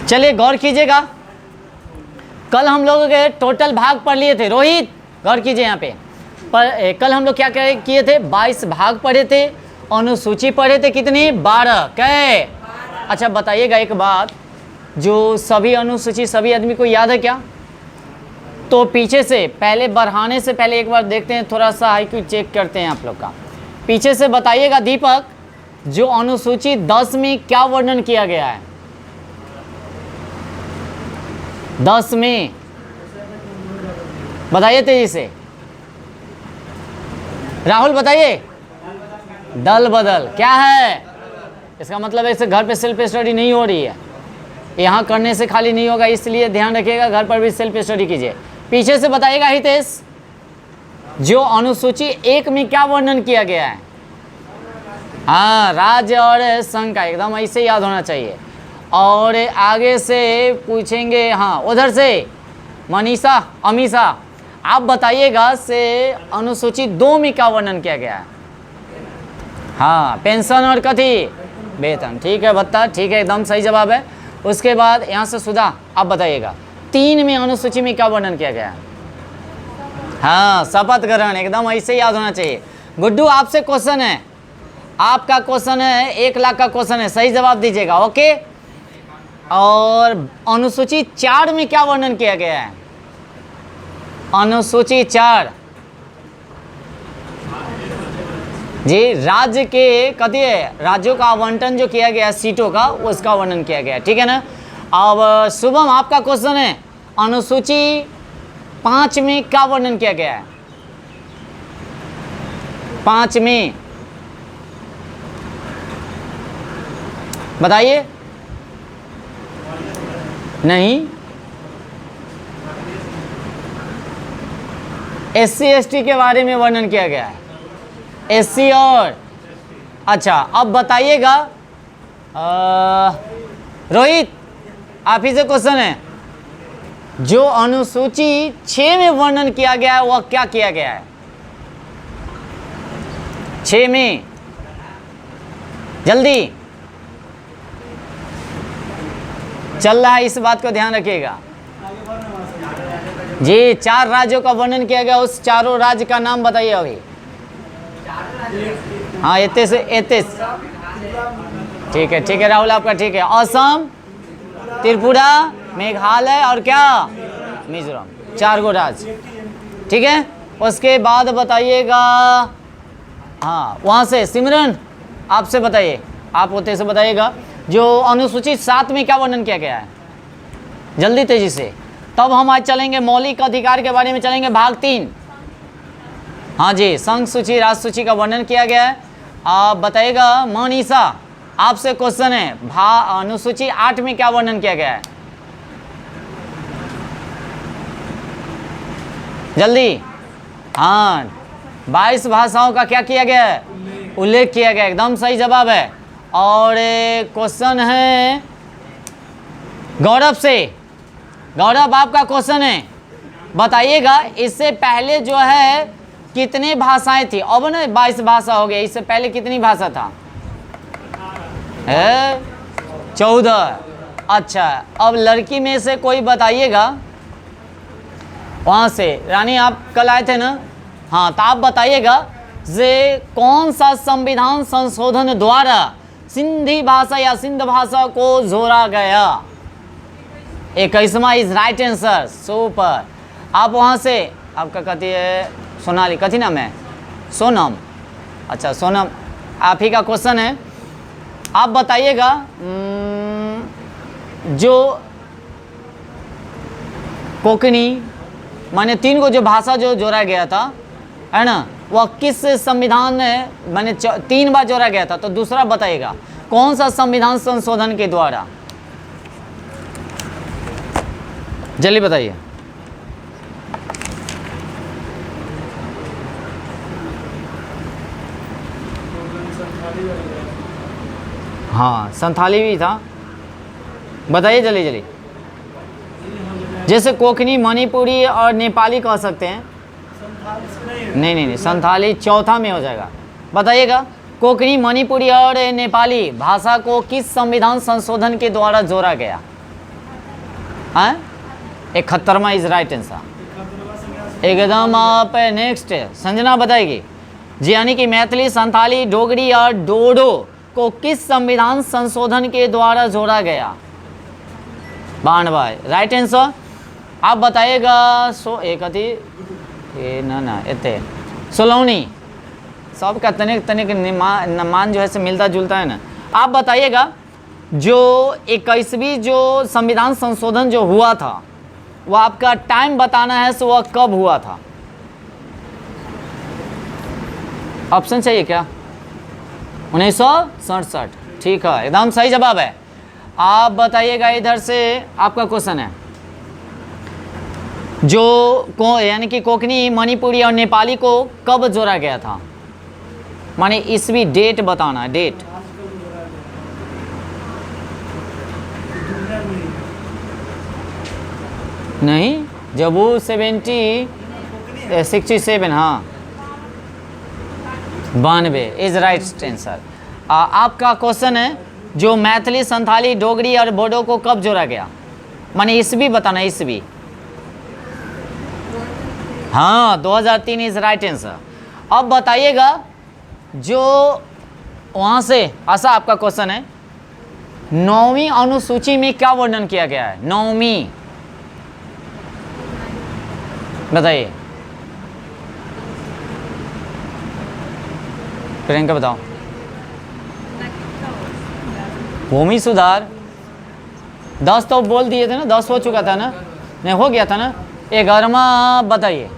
चलिए गौर कीजिएगा, कल हम लोग के टोटल भाग पढ़ लिए थे। रोहित गौर कीजिए यहाँ पे, पर कल हम लोग क्या किए थे, 22 भाग पढ़े थे, अनुसूची पढ़े थे कितनी, 12 कै। अच्छा बताइएगा एक बात, जो सभी अनुसूची सभी आदमी को याद है क्या? तो पीछे से पहले बढ़ाने से पहले एक बार देखते हैं, थोड़ा सा आईक्यू चेक करते हैं आप लोग का। पीछे से बताइएगा दीपक, जो अनुसूची 10 में क्या वर्णन किया गया है? 10 में बताइए तेजी से, राहुल बताइए। दल बदल क्या है? इसका मतलब है इसे घर पे सेल्फ स्टडी नहीं हो रही है, यहाँ करने से खाली नहीं होगा, इसलिए ध्यान रखिएगा, घर पर भी सेल्फ स्टडी कीजिए। पीछे से बताइएगा हितेश, जो अनुसूची 1 में क्या वर्णन किया गया है? हाँ, राज्य और संघ का, एकदम ऐसे याद होना चाहिए। और आगे से पूछेंगे, हाँ उधर से मनीषा अमीषा, आप बताइएगा से अनुसूची 2 में क्या वर्णन किया गया है? हाँ, पेंशन और कथी, वेतन, ठीक है भत्ता, ठीक है, एकदम सही जवाब है। उसके बाद यहाँ से सुधा, आप बताइएगा 3 में अनुसूची में क्या वर्णन किया गया है? हाँ, शपथ ग्रहण, एकदम ऐसे याद होना चाहिए। गुड्डू आपसे क्वेश्चन है, आपका क्वेश्चन है, 1 लाख का क्वेश्चन है, सही जवाब दीजिएगा, ओके। और अनुसूची 4 में क्या वर्णन किया गया है? अनुसूची 4 जी, राज्य के कथी है, राज्यों का आवंटन जो किया गया सीटों का, उसका वर्णन किया गया, ठीक है ना। अब शुभम आपका क्वेश्चन है, अनुसूची 5 में क्या वर्णन किया गया है? 5 में बताइए। नहीं, SC ST के बारे में वर्णन किया गया है, SC और, अच्छा अब बताइएगा रोहित आप ही से क्वेश्चन है, जो अनुसूची 6 में वर्णन किया गया है वह क्या किया गया है? 6 में जल्दी चल रहा है, इस बात को ध्यान रखिएगा जी। 4 राज्यों का वर्णन किया गया, उस चारों राज्य का नाम बताइए अभी। हाँ, 33 ठीक है राहुल आपका ठीक है। असम, त्रिपुरा, मेघालय और क्या, मिजोरम, 4 गो राज्य, ठीक है। उसके बाद बताइएगा, हाँ वहाँ से सिमरन आपसे बताइए, आप होते से बताइएगा, जो अनुसूची 7 में क्या वर्णन किया गया है? जल्दी तेजी से। तब हम आज चलेंगे मौलिक अधिकार के बारे में, चलेंगे भाग 3। हाँ जी, संघ सूची राष्ट्र सूची का वर्णन किया गया है। आप बताइएगा मनीषा, आपसे क्वेश्चन है, अनुसूची 8 में क्या वर्णन किया गया है? जल्दी। हाँ, 22 भाषाओं का क्या किया गया है? उल्लेख किया गया, एकदम सही जवाब है। और क्वेश्चन है गौरव से, गौरव आपका क्वेश्चन है, बताइएगा इससे पहले जो है कितनी भाषाएं थी? अब ना 22 भाषा हो गया, इससे पहले कितनी भाषा था? 14। अच्छा, अब लड़की में से कोई बताइएगा, वहाँ से रानी आप कल आए थे ना, हाँ तो आप बताइएगा जे कौन सा संविधान संशोधन द्वारा सिंधी भाषा या सिंध भाषा को जोड़ा गया? 21वां इज राइट आंसर, सुपर। आप वहाँ से, आपका कथी है, सोनाली, कथी नाम है? सोनम, अच्छा सोनम, आप ही का क्वेश्चन है। आप बताइएगा जो कोंकणी माने 3 को जो भाषा जो जोड़ा गया था है ना, वह किस संविधान में माने 3 बार जोड़ा गया था? तो दूसरा बताइएगा कौन सा संविधान संशोधन के द्वारा? जल्दी बताइए। हाँ, संथाली भी था, बताइए जल्दी जल्दी। जैसे कोंकणी, मणिपुरी और नेपाली कह सकते हैं। नहीं, संथाली चौथा में हो जाएगा। बताइएगा कोंकणी, मणिपुरी और नेपाली भाषा को किस संविधान संशोधन के द्वारा जोड़ा गया? हाँ 71वां इज राइट आंसर एकदम। आप नेक्स्ट संजना बताएगी जी, यानी कि मैथिली, संथाली, डोगरी और डोडो को किस संविधान संशोधन के द्वारा जोड़ा गया? बाण भाई राइट आंसर। आप बताइएगा। सो एक अति ना एते सोलौनी सबका तनिक तनिक मान जो है से मिलता जुलता है ना। आप बताइएगा जो 21वीं जो संविधान संशोधन जो हुआ था वो आपका टाइम बताना है, सो वह कब हुआ था? ऑप्शन चाहिए क्या? 1967। ठीक है, एकदम सही जवाब है। आप बताइएगा इधर से आपका क्वेश्चन है जो यानी कि कोंकणी, मणिपुरी और नेपाली को कब जोड़ा गया था? माने ईस्वी डेट बताना है, डेट। नहीं, जब वो 67 हाँ 92 इज राइट आंसर। आपका क्वेश्चन है जो मैथिली, संथाली, डोगरी और बोडो को कब जोड़ा गया? माने ईस्वी बताना, ईस्वी। हाँ 2003 इज राइट आंसर। अब बताइएगा जो वहाँ से ऐसा आपका क्वेश्चन है 9वीं अनुसूची में क्या वर्णन किया गया है? 9वीं बताइए, प्रियंका बताओ। भूमि सुधार 10 तो बोल दिए थे ना, 10 हो चुका था ना, नहीं हो गया था ना। 11वां बताइए,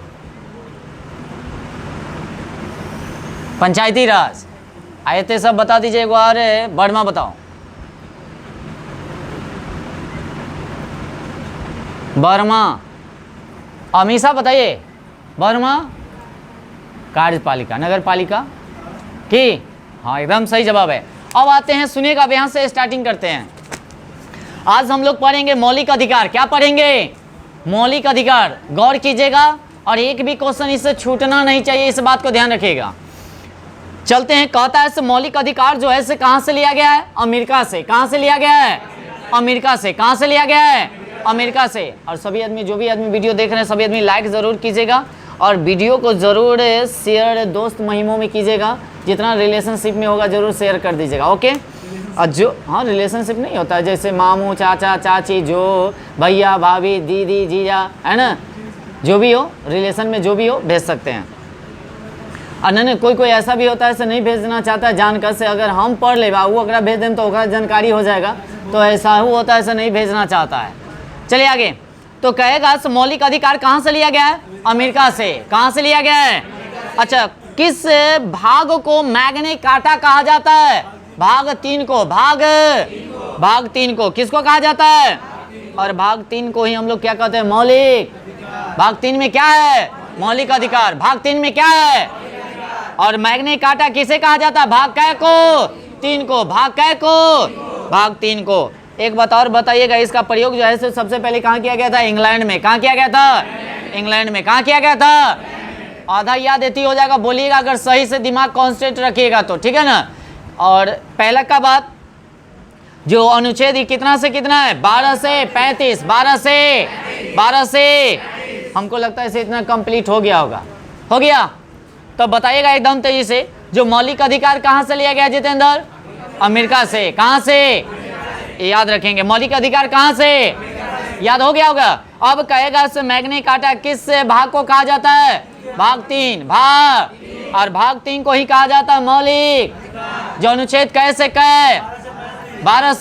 पंचायती राज। आए थे सब बता दीजिए एक बार। बर्मा बताओ, बर्मा। अमीषा बताइए, बर्मा कार्यपालिका, नगर पालिका की। हाँ एकदम सही जवाब है। अब आते हैं, सुनिएगा, अब यहाँ से स्टार्टिंग करते हैं। आज हम लोग पढ़ेंगे मौलिक अधिकार। क्या पढ़ेंगे? मौलिक अधिकार। गौर कीजिएगा और एक भी क्वेश्चन इससे छूटना नहीं चाहिए, इस बात को ध्यान रखिएगा। चलते हैं। कहता है इस मौलिक अधिकार जो है इसे कहाँ से लिया गया है? अमेरिका से। कहाँ से लिया गया है? अमेरिका से। कहाँ से लिया गया है? अमेरिका से। और सभी आदमी, जो भी आदमी वीडियो देख रहे हैं, सभी आदमी लाइक ज़रूर कीजिएगा और वीडियो को ज़रूर शेयर दोस्त महिमों में कीजिएगा। जितना रिलेशनशिप में होगा ज़रूर शेयर कर दीजिएगा, ओके। और जो हाँ रिलेशनशिप नहीं होता है, जैसे मामू, चाचा, चाची, जो भैया, भाभी, दीदी, जीजा, है ना, जो भी हो रिलेशन में, जो भी हो भेज सकते हैं। और नहीं कोई ऐसा भी होता है ऐसे नहीं भेजना चाहता है जानकर से, अगर हम पढ़ ले वो अगर भेज दें तो ओकरा जानकारी हो जाएगा, तो ऐसा ही होता है, ऐसा नहीं भेजना चाहता है। चलिए आगे। तो कहेगा मौलिक अधिकार कहाँ से लिया गया है? अमेरिका से। कहाँ से लिया गया है? अच्छा, किस भाग को मैग्ना कार्टा कहा जाता है? भाग 3 को। भाग 3 को किसको कहा जाता है? और भाग 3 को ही हम लोग क्या कहते हैं? मौलिक। भाग 3 में क्या है? मौलिक अधिकार। भाग 3 में क्या है? और मैग्ना कार्टा किसे कहा जाता है? भाग कै को? 3 को। भाग कै को? भाग 3 को। एक बात और बताइएगा, इसका प्रयोग जो है सबसे पहले कहाँ किया गया था? इंग्लैंड में। कहाँ किया गया था? इंग्लैंड में। कहाँ किया गया था? आधा याद ऐसी हो जाएगा, बोलिएगा अगर सही से दिमाग कॉन्सेंट्रेट रखिएगा तो, ठीक है ना। और पहला का बात जो अनुच्छेद कितना से कितना है? 12 से 35। 12 से हमको लगता है इसे इतना कंप्लीट हो गया होगा। हो गया? तो बताइएगा एकदम तेजी से, जो मौलिक अधिकार कहाँ से लिया गया जितेंद्र? अमेरिका से। कहाँ से? याद रखेंगे, मौलिक अधिकार कहाँ से? याद हो गया होगा। अब कहेगा मैग्ना कार्टा किस भाग को कहा जाता है? भाग 3। भाग और भाग 3 को ही कहा जाता है मौलिक। जो अनुच्छेद कैसे कै? 12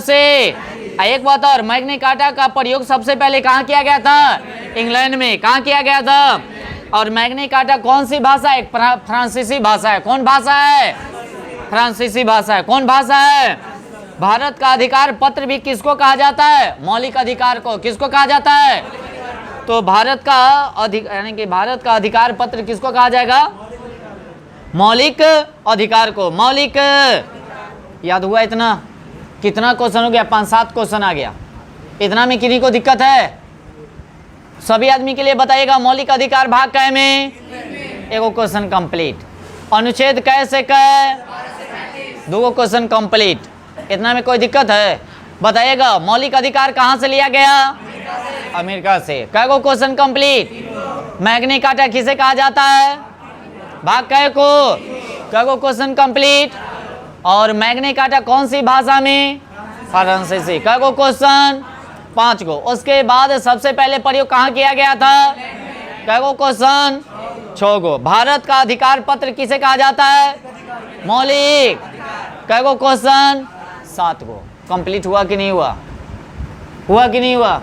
से। एक बात और, मैग्ना कार्टा का प्रयोग सबसे पहले कहाँ किया गया था? इंग्लैंड में। कहाँ किया गया था? और मैग्ना कार्टा कौन सी भाषा है? फ्रांसीसी भाषा है। कौन भाषा है? फ्रांसीसी भाषा है। कौन भाषा है? भारत का अधिकार पत्र भी किसको कहा जाता है? मौलिक अधिकार को। किसको कहा जाता है? तो भारत का यानी कि भारत का अधिकार पत्र किसको कहा जाएगा? मौलिक अधिकार को। मौलिक। याद हुआ इतना? कितना क्वेश्चन हो गया? 5-7 क्वेश्चन आ गया। इतना में किन्हीं को दिक्कत है? सभी आदमी के लिए बताइएगा, मौलिक अधिकार भाग कै में? एगो क्वेश्चन कंप्लीट। अनुच्छेद कै से कै? 2 क्वेश्चन कंप्लीट। इतना में कोई दिक्कत है? बताइएगा मौलिक अधिकार कहाँ से लिया गया? अमेरिका से। कै गो क्वेश्चन कंप्लीट? मैग्ना कार्टा किसे कहा जाता है? भाग कै को? कै गो क्वेश्चन कंप्लीट? और मैग्ना कार्टा कौन सी भाषा में? फ्रांसीसी। कै गो क्वेश्चन? 5 गो। उसके बाद सबसे पहले प्रयोग कहाँ किया गया था? कै गो क्वेश्चन? 6 गो। भारत का अधिकार पत्र किसे कहा जाता है? मौलिक। कै गो क्वेश्चन? 7 गो। कंप्लीट हुआ कि नहीं हुआ? हुआ कि नहीं हुआ?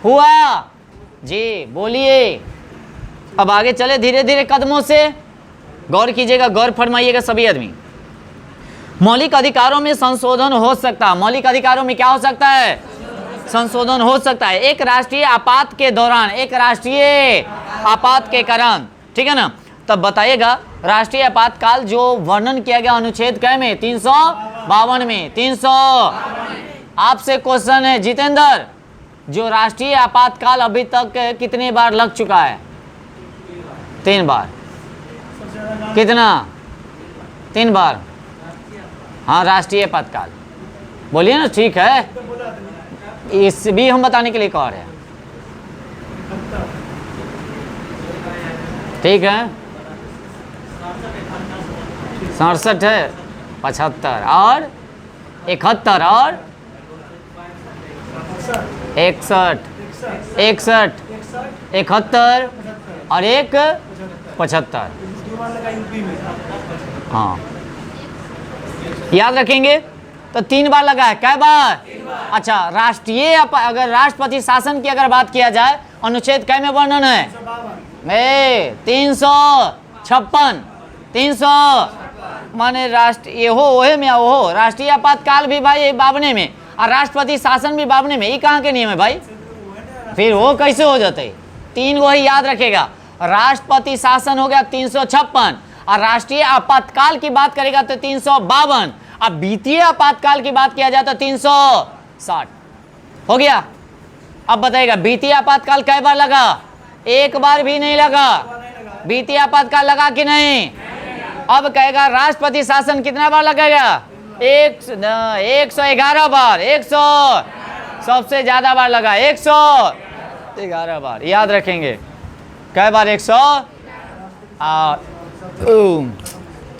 हुआ जी, बोलिए। अब आगे चले धीरे धीरे कदमों से। गौर कीजिएगा, गौर फरमाइएगा सभी आदमी। मौलिक अधिकारों में संशोधन हो सकता है। मौलिक अधिकारों में क्या हो सकता है? संशोधन हो सकता है एक राष्ट्रीय आपात के दौरान, एक राष्ट्रीय आपात के कारण, ठीक है ना। तब बताइएगा राष्ट्रीय आपातकाल जो वर्णन किया गया अनुच्छेद कै में? 352 में। 300। आपसे क्वेश्चन है जितेंद्र, जो राष्ट्रीय आपातकाल अभी तक कितने बार लग चुका है? 3 बार। कितना? 3 बार। हाँ, राष्ट्रीय आपातकाल बोलिए ना, ठीक है। इस भी हम बताने के लिए कह रहे हैं, ठीक है। 67 है, 75 और 71 और 61, 61, 71 और 75। हाँ, याद रखेंगे। तो 3 बार लगा है। कै बार? अच्छा, राष्ट्रीय अगर राष्ट्रपति शासन की अगर बात किया जाए, अनुच्छेद कै में वर्णन है? 356। 300 माने राष्ट्र ये हो ओहे में हो। राष्ट्रीय आपातकाल भी भाई 52 में और राष्ट्रपति शासन भी 52 में। ये कहाँ के नियम है भाई? फिर वो कैसे हो जाते? 3 गो ही याद रखेगा। राष्ट्रपति शासन हो गया 356 और राष्ट्रीय आपातकाल की बात करेगा तो 352। अब वित्तीय आपातकाल की बात किया जाए तो 360 हो गया। अब बताइएगा वित्तीय आपातकाल कै बार लगा? 1 बार भी नहीं लगा। वित्तीय आपातकाल लगा कि नहीं? अब कहेगा राष्ट्रपति शासन कितना बार लगेगा? 111 बार। 100 सबसे ज्यादा बार लगा, 111 बार। याद रखेंगे कै बार? 100।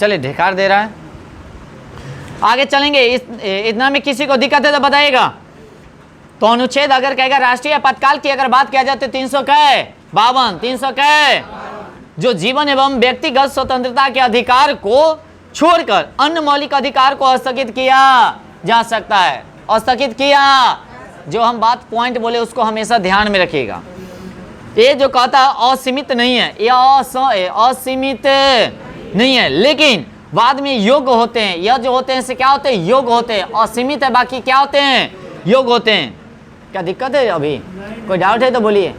चलिए ढेकार दे रहा है, आगे चलेंगे। इतना में किसी को दिक्कत है तो बताइएगा। तो अनुच्छेद अगर कहेगा राष्ट्रीय आपातकाल की अगर बात किया जाए तो 352, 300 जो जीवन एवं व्यक्तिगत स्वतंत्रता के अधिकार को छोड़कर अन्य मौलिक अधिकार को स्थगित किया जा सकता है। स्थगित किया, जो हम बात पॉइंट बोले उसको हमेशा ध्यान में रखिएगा। ये जो कहता है असीमित नहीं है, यह असीमित नहीं है, लेकिन बाद में योग्य होते हैं। यह जो होते हैं से क्या होते हैं? योग्य होते हैं। असीमित है, बाकी क्या होते हैं? योग्य होते हैं। क्या दिक्कत है अभी? कोई डाउट है तो बोलिए,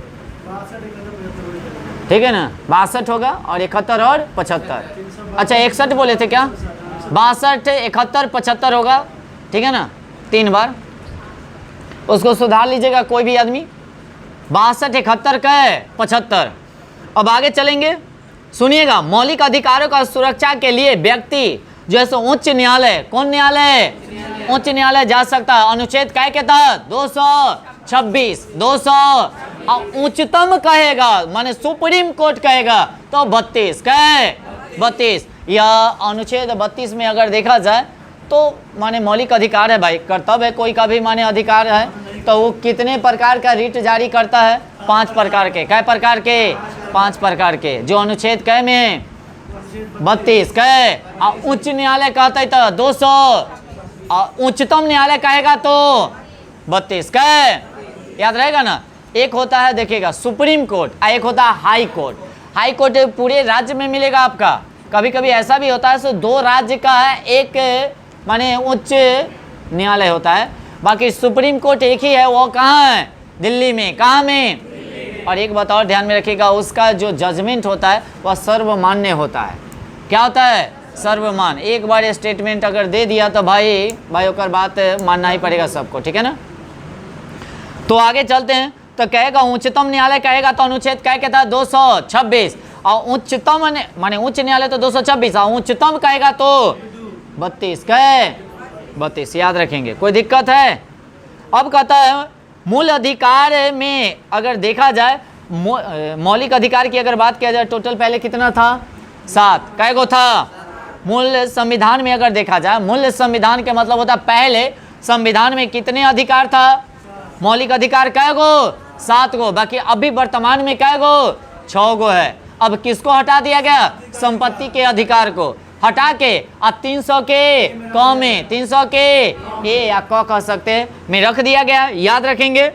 ठीक है ना। 62 होगा और 71 और 75। अच्छा 61 बोले थे क्या? 62, 71, 75 होगा, ठीक है ना। 3 बार उसको सुधार लीजिएगा कोई भी आदमी। 62, 71, 75। अब आगे चलेंगे, सुनिएगा। मौलिक अधिकारों का सुरक्षा के लिए व्यक्ति जैसे उच्च न्यायालय, कौन न्यायालय? उच्च न्यायालय जा सकता है। अनुच्छेद कै के तहत? 226, 200 और उच्चतम कहेगा माने सुप्रीम कोर्ट कहेगा तो 32 कै? 32। यह अनुच्छेद 32 में अगर देखा जाए तो माने मौलिक अधिकार है भाई, कर्तव्य है कोई का भी माने अधिकार है। तो वो कितने प्रकार का रिट जारी करता है? 5 प्रकार के। कै प्रकार के? 5 प्रकार के, जो अनुच्छेद कै में? 32 कै? और उच्च न्यायालय कहता है तो 200 और उच्चतम न्यायालय कहेगा तो 32 कै? याद रहेगा ना। एक होता है देखिएगा सुप्रीम कोर्ट, एक होता है हाई कोर्ट। हाई कोर्ट पूरे राज्य में मिलेगा आपका। कभी कभी ऐसा भी होता है सो 2 राज्य का है, एक माने उच्च न्यायालय होता है, बाकी सुप्रीम कोर्ट एक ही है। वो कहाँ है? दिल्ली में। कहाँ में? और एक बात और ध्यान में रखिएगा, उसका जो जजमेंट होता है वह सर्वमान्य होता है। क्या होता है? सर्वमान्य। एक बार स्टेटमेंट अगर दे दिया तो भाई होकर बात मानना ही पड़ेगा सबको, ठीक है ना। तो आगे चलते हैं। तो कहेगा उच्चतम न्यायालय कहेगा तो अनुच्छेद क्या कहता है? 226 और उच्चतम माने उच्च न्यायालय तो 226 और उच्चतम कहेगा तो 32 कै? 32। याद रखेंगे। कोई दिक्कत है? अब कहता है मूल अधिकार में अगर देखा जाए, मौलिक अधिकार की अगर बात किया जाए, टोटल पहले कितना था? 7। कै गो था? मूल संविधान में अगर देखा जाए, मूल संविधान के मतलब होता है पहले संविधान में कितने अधिकार था? मौलिक अधिकार कै गो? 7 गो। बाकी अभी वर्तमान में कै गो? 6 गो है। अब किसको हटा दिया गया? संपत्ति के अधिकार को हटा के अब 300 के क में, 300 के ए या क कह सकते हैं में रख दिया गया। याद रखेंगे।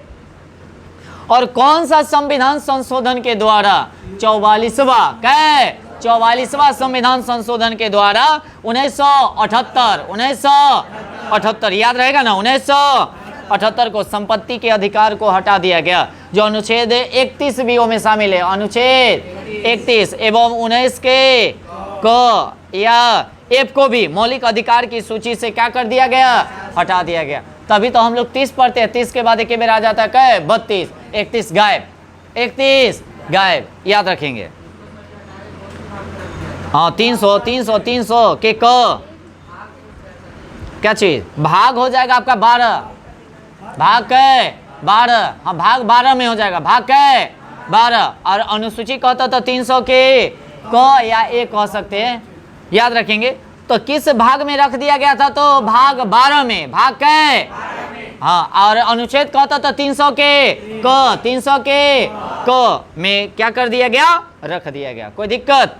और कौन सा संविधान संशोधन के द्वारा? 44वां। कै? 44वां संविधान संशोधन के द्वारा 1978 याद रहेगा ना, 1978 को संपत्ति के अधिकार को हटा दिया गया, जो अनुच्छेद 31 भी में शामिल है। अनुच्छेद 31 एवं 19 के क या एफ को भी मौलिक अधिकार की सूची से क्या कर दिया गया? हटा दिया गया। तभी तो हम लोग 30 पढ़ते हैं, 30 के बाद एक बार आ जाता है कै? 32, 31 गायब, 31 गायब। याद रखेंगे। हाँ 300 के क क्या चीज? भाग हो जाएगा आपका 12। भाग कै? 12। हाँ भाग 12 में हो जाएगा। भाग कै? 12। और अनुसूची कहता तो 300 के क या ए कह सकते हैं। याद रखेंगे। तो किस भाग में रख दिया गया था? तो भाग 12 में। भाग कै? हाँ। और अनुच्छेद कहता तो 300 के क, 300 के क में क्या कर दिया गया? रख दिया गया। कोई दिक्कत?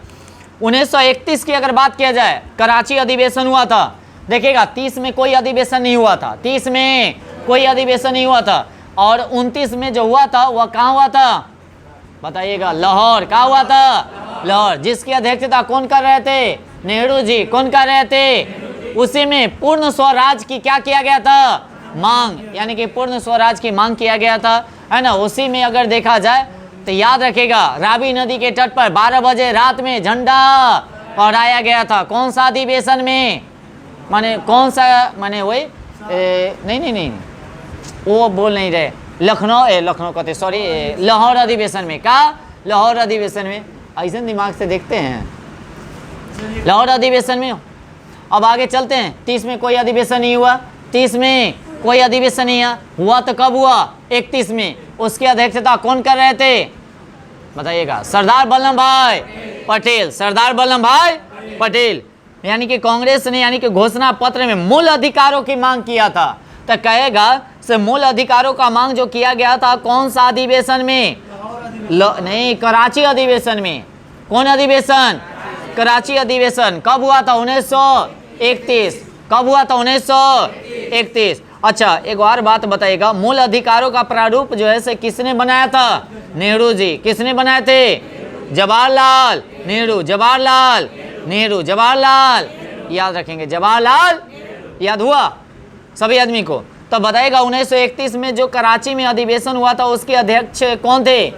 1931 की अगर बात किया जाए, कराची अधिवेशन हुआ था। देखिएगा 30 में कोई अधिवेशन नहीं हुआ था, 30 में कोई अधिवेशन नहीं हुआ था। और 29 में जो हुआ था वह कहाँ हुआ था? बताइएगा। लाहौर। कहाँ हुआ था? लाहौर। जिसकी अध्यक्षता कौन कर रहे थे? नेहरू जी। कौन कर रहे थे? उसी में पूर्ण स्वराज की क्या किया गया था? मांग, यानी कि पूर्ण स्वराज की मांग किया गया था, है ना। उसी में अगर देखा जाए तो याद रखेगा, रावी नदी के तट पर 12 बजे रात में झंडा फहराया गया था। कौन सा अधिवेशन में? माने कौन सा? माने वही नहीं वो बोल नहीं रहे। लखनऊ कहते, सॉरी, लाहौर अधिवेशन में। का? लाहौर अधिवेशन में। ऐसे दिमाग से देखते हैं। लाहौर अधिवेशन में। अब आगे चलते हैं। 30 में कोई अधिवेशन नहीं हुआ, 30 में कोई अधिवेशन नहीं हुआ तो कब हुआ? 31 में। उसकी अध्यक्षता कौन कर रहे थे? बताइएगा। सरदार वल्लभ भाई पटेल। सरदार वल्लभ भाई पटेल। यानी कि कांग्रेस ने, यानी कि घोषणा पत्र में मूल अधिकारों की मांग किया था। तो कहेगा से मूल अधिकारों का मांग जो किया गया था कौन सा अधिवेशन में? नहीं, कराची अधिवेशन में। कौन अधिवेशन? कराची अधिवेशन। कब हुआ था? 1931। कब हुआ था? 1931। अच्छा, एक और बात बताइएगा, मूल अधिकारों का प्रारूप जो है से किसने बनाया था? नेहरू जी। किसने बनाए थे? जवाहरलाल नेहरू। जवाहरलाल नेहरू। जवाहरलाल, याद रखेंगे, जवाहरलाल। याद हुआ सभी आदमी को? तो बताइएगा 1931 में जो कराची में अधिवेशन हुआ था उसके अध्यक्ष कौन थे?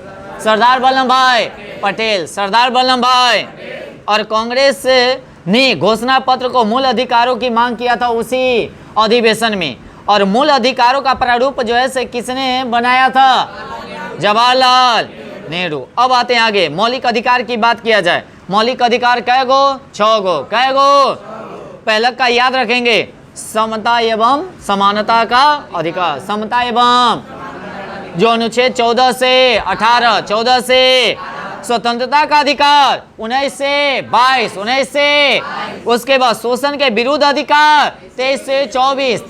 सरदार वल्लभ भाई पटेल। सरदार वल्लभ भाई। और कांग्रेस ने घोषणा पत्र को मूल अधिकारों की मांग किया था उसी अधिवेशन में। और मूल अधिकारों का प्रारूप जो है से किसने बनाया था? जवाहरलाल नेहरू। अब आते हैं आगे। मौलिक अधिकार की बात किया जाए, मौलिक अधिकार कै गो? 6 गो। कै गो? पहले का याद रखेंगे, समता एवं समानता का अधिकार। समता एवं, जो अनुच्छेद 14 से 18, 14 से स्वतंत्रता का अधिकार, 19 से 22, 19 से। उसके बाद शोषण के विरुद्ध अधिकार 23 से 24,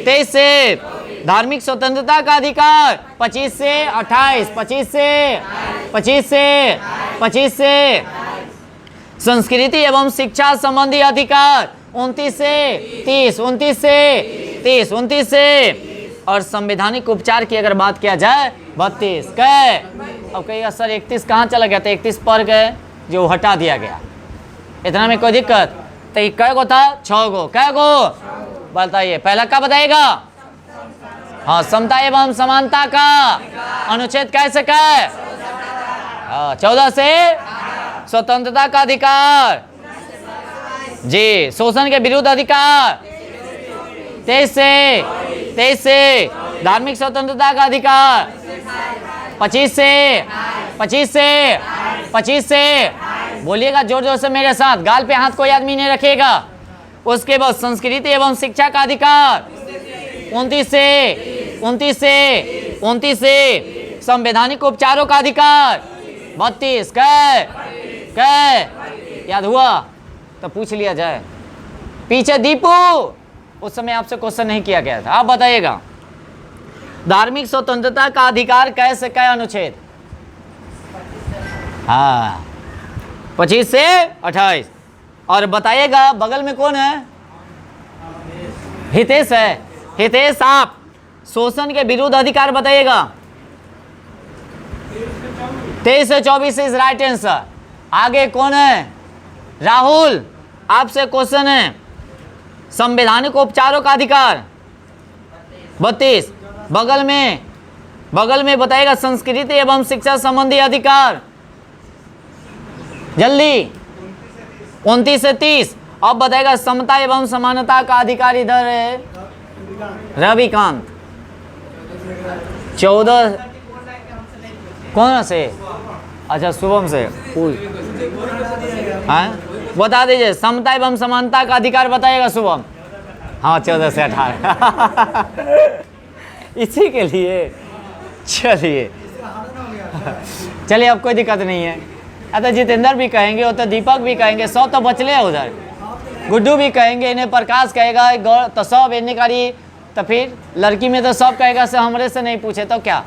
23 से। धार्मिक स्वतंत्रता का अधिकार 25 से 28, 25 से। संस्कृति एवं शिक्षा संबंधी अधिकार 29 से। और संवैधानिक उपचार की अगर बात किया जाए 32। कै? अब कहिएगा सर 31 कहाँ चला गया था? 31 पर गए जो हटा दिया गया। इतना में कोई दिक्कत? तो कै गो था? 6 गो। कै गो? बताइए। पहला क्या बताइएगा? हाँ, समता एवं समानता का अनुच्छेद कैसे कै? 14 से। स्वतंत्रता का अधिकार जी। शोषण के विरुद्ध अधिकार 23 से। धार्मिक स्वतंत्रता का अधिकार 25 से। बोलिएगा जोर जोर से मेरे साथ, गाल पे हाथ कोई आदमी नहीं रखेगा। उसके बाद संस्कृति एवं शिक्षा का अधिकार 29 से संवैधानिक उपचारों का अधिकार। 32 याद हुआ तो पूछ लिया जाए। पीछे दीपू, उस समय आपसे क्वेश्चन नहीं किया गया था, आप बताइएगा धार्मिक स्वतंत्रता का अधिकार कैसे कै अनुच्छेद? हाँ 25 से 28। और बताइएगा बगल में कौन है? हितेश है। हितेश आप शोषण के विरुद्ध अधिकार बताइएगा। 23 से 24 इज राइट आंसर। आगे कौन है? राहुल, आपसे क्वेश्चन है संवैधानिक उपचारों का अधिकार। 32। बगल में बताइएगा संस्कृति एवं शिक्षा संबंधी अधिकार। जल्दी 29 से 30। अब बताएगा समता एवं समानता का अधिकार इधर है रविकांत। 14 कौन से? अच्छा शुभम से। हाँ बता दीजिए समता एवं समानता का अधिकार बताइएगा शुभम। हाँ 14 से 18 इसी के लिए। चलिए अब कोई दिक्कत नहीं है। तो जितेंद्र भी कहेंगे, वो तो दीपक भी कहेंगे, 100 तो बचले उधर। गुड्डू भी कहेंगे, इन्हें प्रकाश कहेगा, गौर तो सब इन्हें करी। तो फिर लड़की में तो सब कहेगा से हमरे से नहीं पूछे तो क्या?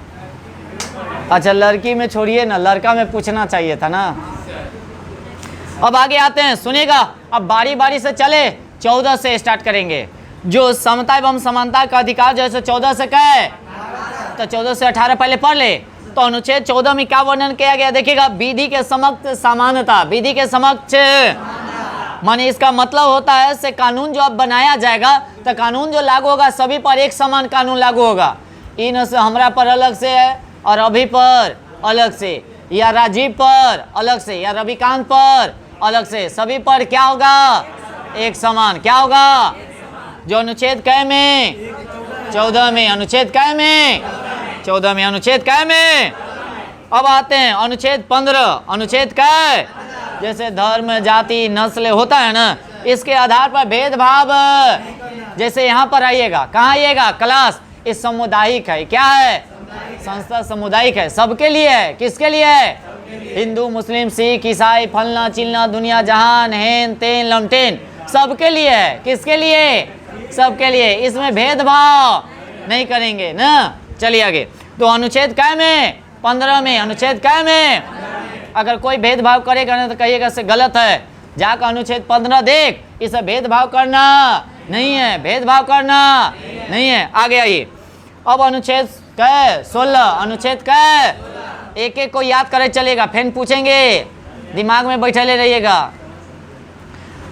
अच्छा लड़की में छोड़िए ना, लड़का में पूछना चाहिए था ना। अब आगे आते हैं, सुनिएगा। अब बारी बारी से चले, 14 से स्टार्ट करेंगे। जो समता एवं समानता का अधिकार जैसे 14 से क्या है तो 14 से 18 पहले पढ़ ले। तो अनुच्छेद 14 में क्या वर्णन किया गया देखिएगा, विधि के समक्ष समानता। विधि के समक्ष माने इसका मतलब होता है से कानून जो अब बनाया जाएगा तो कानून जो लागू होगा सभी पर एक समान कानून लागू होगा। इन से हमरा पर अलग से है और अभी पर अलग से, या राजीव पर अलग से, या रविकांत पर अलग से, सभी पर क्या होगा? एक समान। क्या होगा? जो अनुच्छेद कै में 14 में, अनुच्छेद कै में 14 में, अनुच्छेद कै में। अब आते हैं अनुच्छेद 15। अनुच्छेद कै? जैसे धर्म जाति नस्ल होता है ना, इसके आधार पर भेदभाव। जैसे यहाँ पर आइएगा, कहाँ आइएगा? क्लास। इस सामुदायिक है, क्या है? संस्था सामुदायिक है, सबके लिए है। किसके लिए है? हिंदू मुस्लिम सिख ईसाई फलना चिलना दुनिया जहान हेन तेन लमटेन, सबके लिए है। किसके लिए? सबके लिए। इसमें भेदभाव नहीं करेंगे ना। चलिए आगे। तो अनुच्छेद कै में? 15 में। अनुच्छेद कै में? अगर कोई भेदभाव करेगा ना तो कहिएगा से गलत है। जाकर अनुच्छेद 15 देख, इसे भेदभाव करना नहीं है, भेदभाव करना नहीं है। आगे आइए। अब अनुच्छेद कै? 16। अनुच्छेद कै? एक एक को याद करे चलेगा, फिर पूछेंगे, दिमाग में बैठे रहिएगा।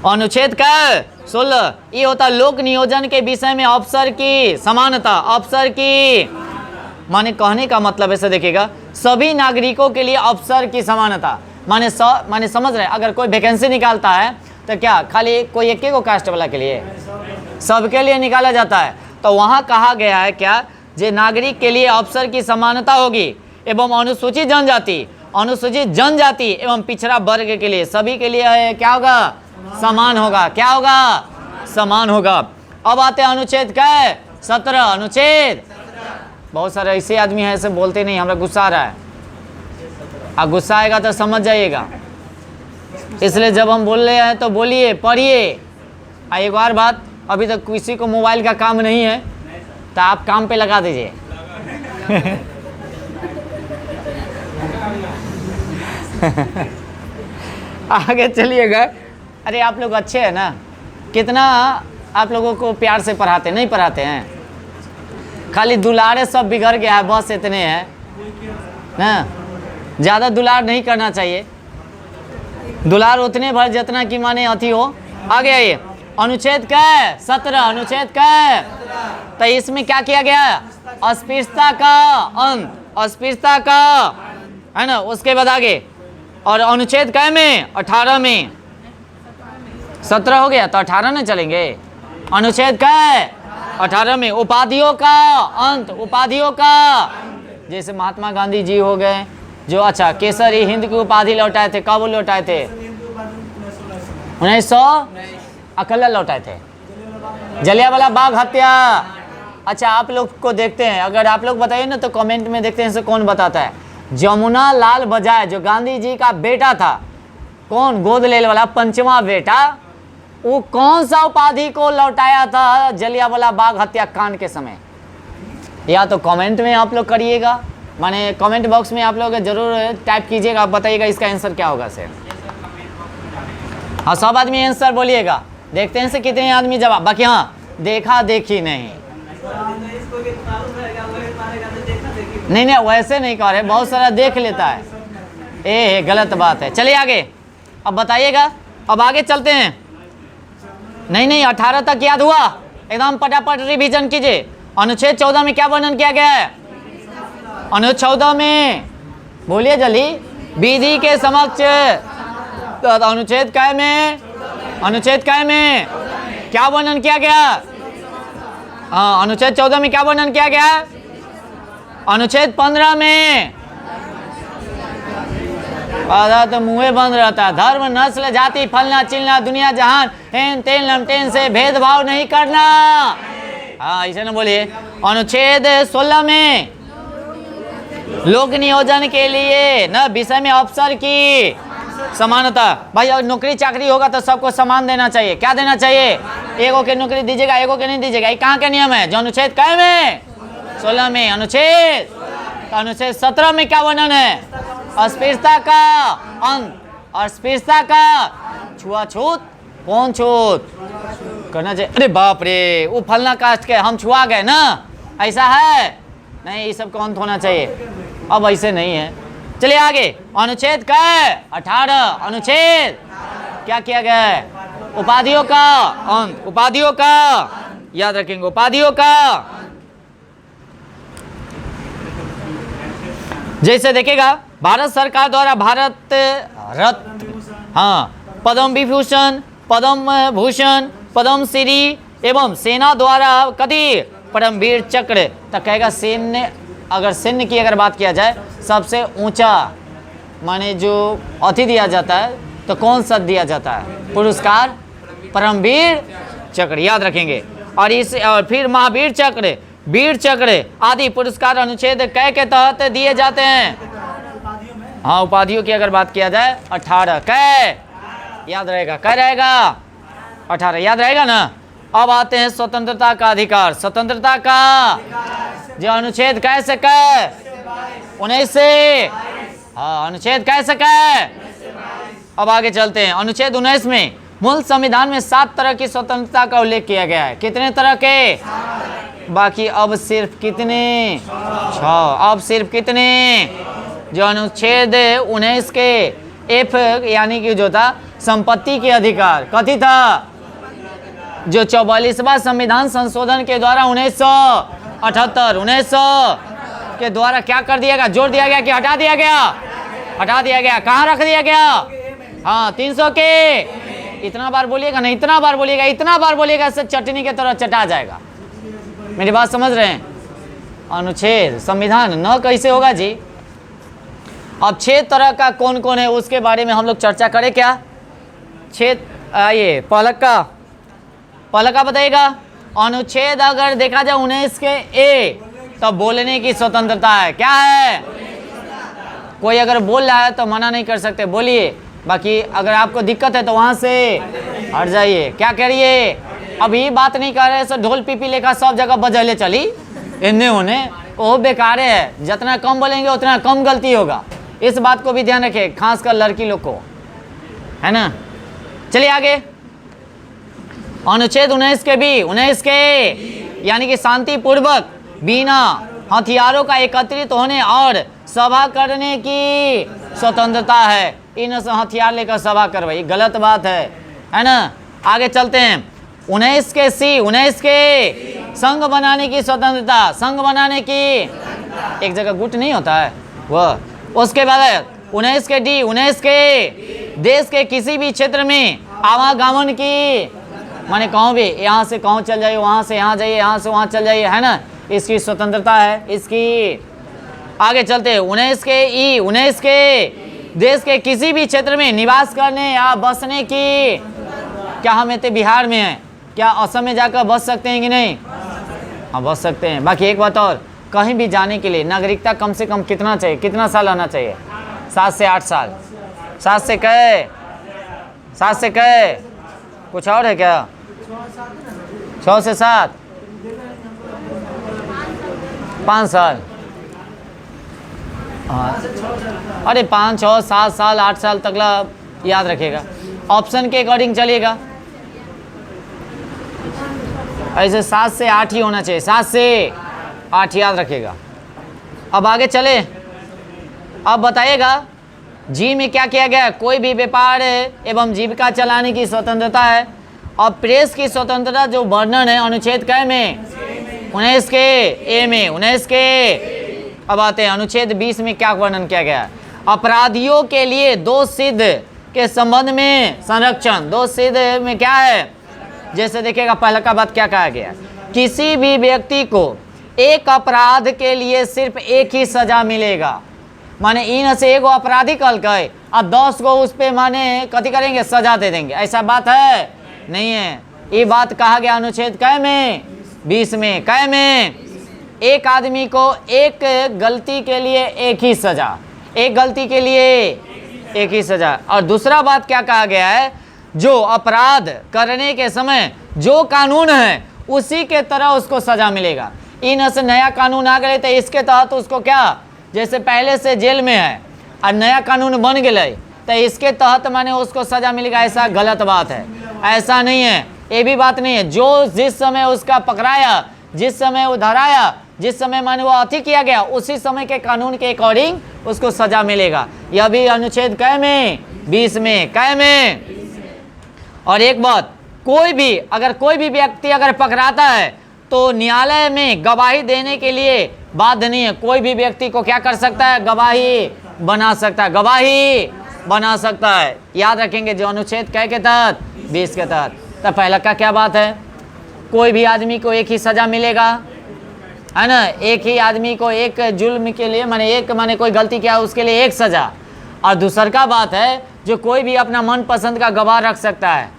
अनुच्छेद कै? 16। ये होता लोक नियोजन के विषय में अफसर की समानता। अफसर की माने कहने का मतलब ऐसे देखिएगा, सभी नागरिकों के लिए अफसर की समानता। माने समझ रहे, अगर कोई वैकेंसी निकालता है तो क्या खाली कोई एक को कास्ट वाला के लिए? सबके लिए निकाला जाता है। तो वहाँ कहा गया है क्या, जे नागरिक के लिए अफसर की समानता होगी एवं अनुसूचित जनजाति एवं पिछड़ा वर्ग के लिए, सभी के लिए क्या होगा? समान होगा। क्या होगा? समान होगा। अब आते हैं अनुच्छेद कै? 17। अनुच्छेद? बहुत सारे ऐसे आदमी हैं ऐसे बोलते नहीं, हमरा गुस्सा आ रहा है। अब गुस्सा आएगा तो समझ जाइएगा, इसलिए जब हम बोल रहे हैं तो बोलिए, पढ़िए। एक और बात, अभी तक किसी को मोबाइल का काम नहीं है तो आप काम पे लगा दीजिए। आगे चलिएगा। अरे आप लोग अच्छे हैं ना, कितना आप लोगों को प्यार से पढ़ाते नहीं पढ़ाते हैं, खाली दुलारे सब बिगड़ गया है, बस इतने हैं ना। ज़्यादा दुलार नहीं करना चाहिए, दुलार उतने भर जितना कि माने अति हो। आगे आइए। अनुच्छेद कै? 17। अनुच्छेद कै? तो इसमें क्या किया गया? अस्पृश्यता का अंत, अस्पृश्यता का, है ना। उसके बाद आगे, और अनुच्छेद कै में? 18 में। 17 हो गया तो 18 में चलेंगे। अनुच्छेद कै? 18 में उपाधियों का अंत। उपाधियों का, जैसे महात्मा गांधी जी हो गए जो अच्छा केसरी हिंद की उपाधि लौटाए थे। कब लौटाए थे? 1900 अकेला लौटाए थे। जलियांवाला बाग हत्या अच्छा आप लोग को देखते हैं, अगर आप लोग बताइए ना तो कमेंट में देखते हैं इसे कौन बताता है। जमुना लाल बजाज जो गांधी जी का बेटा था, कौन गोद ले वाला पंचवा बेटा, वो कौन सा उपाधि को लौटाया था जलियांवाला बाग हत्याकांड के समय? या तो कमेंट में आप लोग करिएगा, माने कमेंट बॉक्स में आप लोग जरूर टाइप कीजिएगा, आप बताइएगा इसका आंसर क्या होगा सर। हाँ सब आदमी आंसर बोलिएगा, देखते हैं से कितने आदमी जवाब। बाकी हाँ देखा देखी नहीं, नहीं वैसे नहीं कह रहे, बहुत सारा देख लेता है, ये गलत बात है। चलिए आगे, अब बताइएगा, अब आगे चलते हैं। नहीं 18 तक याद हुआ, एकदम फटाफट रिवीजन कीजिए। अनुच्छेद 14 में क्या वर्णन किया गया है? अनुच्छेद 14 में बोलिए जल्दी, विधि के समक्ष। अनुच्छेद काय में, अनुच्छेद काय में क्या वर्णन किया गया? हाँ अनुच्छेद 14 में क्या वर्णन किया गया? अनुच्छेद 15 में आधा तो मुँह बंद रहता है, धर्म नस्ल जाति फलना चिलना दुनिया जहान हेन तेन लमटेन से भेदभाव नहीं करना। हाँ इसे ना बोलिए। अनुच्छेद 16 में लोक नियोजन के लिए न विषय में अवसर की समानता। भाई अगर नौकरी चाकरी होगा तो सबको समान देना चाहिए। क्या देना चाहिए? एगो के नौकरी दीजिएगा, एगो के नहीं दीजिएगा। ये कहाँ के नियम है? जो अनुच्छेद कै में 16 में। अनुच्छेद 17 में क्या वर्णन है? अस्पृश्यता का अंत, अस्पृश्यता का छुआछूत, कौन छूत करना चाहिए? अरे बाप रे, वो फलना कास्ट के हम छुआ गए ना, ऐसा है नहीं, ये सब कौन होना चाहिए? अब ऐसे नहीं है। चलिए आगे, अनुच्छेद का 18 अनुच्छेद क्या किया गया है? उपाधियों का अंत, उपाधियों का याद रखेंगे, उपाधियों का। जैसे देखिएगा, भारत सरकार द्वारा भारत रत्न, हाँ पद्म विभूषण, पद्म भूषण, पद्म श्री एवं सेना द्वारा कभी परमवीर चक्र तक कहेगा। सैन्य, अगर सैन्य की अगर बात किया जाए, सबसे ऊंचा माने जो अति दिया जाता है तो कौन सा दिया जाता है? पुरस्कार परमवीर चक्र, याद रखेंगे। और इस और फिर महावीर चक्र, वीर चक्र आदि पुरस्कार अनुच्छेद कै के तहत दिए जाते हैं। हाँ उपाधियों की अगर बात किया जाए 18 कै याद रहेगा, कै रहेगा 18 याद रहेगा ना। अब आते हैं स्वतंत्रता का अधिकार, स्वतंत्रता का जो अनुच्छेद कै से कै 19 से, हाँ अनुच्छेद कै से कै। अब आगे चलते हैं, अनुच्छेद 19 में मूल संविधान में 7 तरह की स्वतंत्रता का उल्लेख किया गया है। कितने तरह के? बाकी अब सिर्फ कितने? 6। अब सिर्फ कितने? जो अनुच्छेद 19 के एफ यानी कि जो था संपत्ति के अधिकार, कथी था? जो 44वां संविधान संशोधन के द्वारा 1978 के द्वारा क्या कर दिया गया? जोड़ दिया गया कि हटा दिया गया? हटा दिया गया। कहाँ रख दिया गया? हाँ 300 के। इतना बार बोलिएगा ना, इतना बार बोलिएगा, इतना बार बोलिएगा, इससे चटनी की तरह चटा जाएगा। मेरी बात समझ रहे हैं? अनुच्छेद संविधान न कैसे होगा जी? अब 6 तरह का कौन कौन है उसके बारे में हम लोग चर्चा करें क्या? 6 आइए, पहला का बताइएगा। अनुच्छेद अगर देखा जाए 19 के ए, तो बोलने की स्वतंत्रता है। क्या है? कोई अगर बोल रहा है तो मना नहीं कर सकते, बोलिए। बाकी अगर आपको दिक्कत है तो वहाँ से हट जाइए। क्या करिए? अभी बात नहीं कर रहे, सो ढोल पीपी लेकर सब जगह बजले चली इन्हें होने, वो बेकार है। जितना कम बोलेंगे उतना कम गलती होगा, इस बात को भी ध्यान रखें, खासकर लड़की लोग को, है ना। चलिए आगे, अनुच्छेद 19 के भी, 19 के यानी कि शांतिपूर्वक बिना हथियारों का एकत्रित होने और सभा करने की स्वतंत्रता है। इन हथियार लेकर सभा करवाई, गलत बात है ना। आगे चलते हैं, 19 के सी, 19 के संघ बनाने की स्वतंत्रता, संघ बनाने की, एक जगह गुट नहीं होता है वह। उसके बाद 19 के डी, 19 के देश के किसी भी क्षेत्र में आवागमन की, माने कहूँ भी यहाँ से कहूँ चल जाइए, वहाँ से यहाँ जाइए, यहाँ से वहाँ चल जाइए, है ना, इसकी स्वतंत्रता है इसकी। आगे चलते हैं, 19 के ई, 19 के देश के किसी भी क्षेत्र में निवास करने या बसने की। क्या हम इतने बिहार में हैं, क्या असम में जाकर बस सकते हैं कि नहीं? हाँ बच सकते हैं। बाकी एक बात और, कहीं भी जाने के लिए नागरिकता कम से कम कितना चाहिए, कितना साल आना चाहिए? 7 से 8 साल। 7 से कहे, 7 से कहे, कुछ और है क्या? 6 से 7, 5 साल। हाँ अरे 5, 6, 7 साल, 8 साल तकला याद रखेगा। ऑप्शन के अकॉर्डिंग चलिएगा, ऐसे 7 से 8 ही होना चाहिए, 7 से 8 याद रखेगा। अब आगे चले, अब बताइएगा जी में क्या किया गया है? कोई भी व्यापार एवं जीविका चलाने की स्वतंत्रता है। और प्रेस की स्वतंत्रता जो वर्णन है अनुच्छेद कै में? 19 के ए में, 19 के। अब आते हैं अनुच्छेद 20 में क्या वर्णन किया गया है? अपराधियों के लिए दोष सिद्ध के संबंध में संरक्षण। दोष सिद्ध में क्या है? जैसे देखिएगा पहला का बात क्या कहा गया, किसी भी व्यक्ति को एक अपराध के लिए सिर्फ एक ही सजा मिलेगा। माने इन से एगो अपराधी कल गए और 10 गो उस पे माने कथी करेंगे? सजा दे देंगे। ऐसा बात है? नहीं है। ये बात कहा गया अनुच्छेद कै में? 20 में। कै में? एक आदमी को एक गलती के लिए एक ही सजा, एक गलती के लिए एक ही सजा। और दूसरा बात क्या कहा गया है? जो अपराध करने के समय जो कानून है उसी के तरह उसको सजा मिलेगा। इन से नया कानून आ गए तो इसके तहत उसको क्या, जैसे पहले से जेल में है और नया कानून बन गए तो इसके तहत माने उसको सजा मिलेगा, ऐसा गलत बात है। ऐसा नहीं है, ये भी बात नहीं है। जो जिस समय उसका पकड़ाया, जिस समय वो धराया, जिस समय माने वो अति किया गया, उसी समय के कानून के अकॉर्डिंग उसको सजा मिलेगा। यह भी अनुच्छेद कै में? 20 में। कै में? और एक बात, कोई भी अगर कोई भी व्यक्ति अगर पकड़ाता है तो न्यायालय में गवाही देने के लिए बाध्य नहीं है। कोई भी व्यक्ति को क्या कर सकता है? गवाही बना सकता है, गवाही बना सकता है। याद रखेंगे जो अनुच्छेद कै के तहत? 20 के तहत। तो पहला का क्या बात है? कोई भी आदमी को एक ही सजा मिलेगा, है ना? एक ही आदमी को एक जुल्म के लिए माने एक माने कोई गलती किया उसके लिए एक सजा। और दूसर का बात है जो कोई भी अपना मनपसंद का गवाह रख सकता है।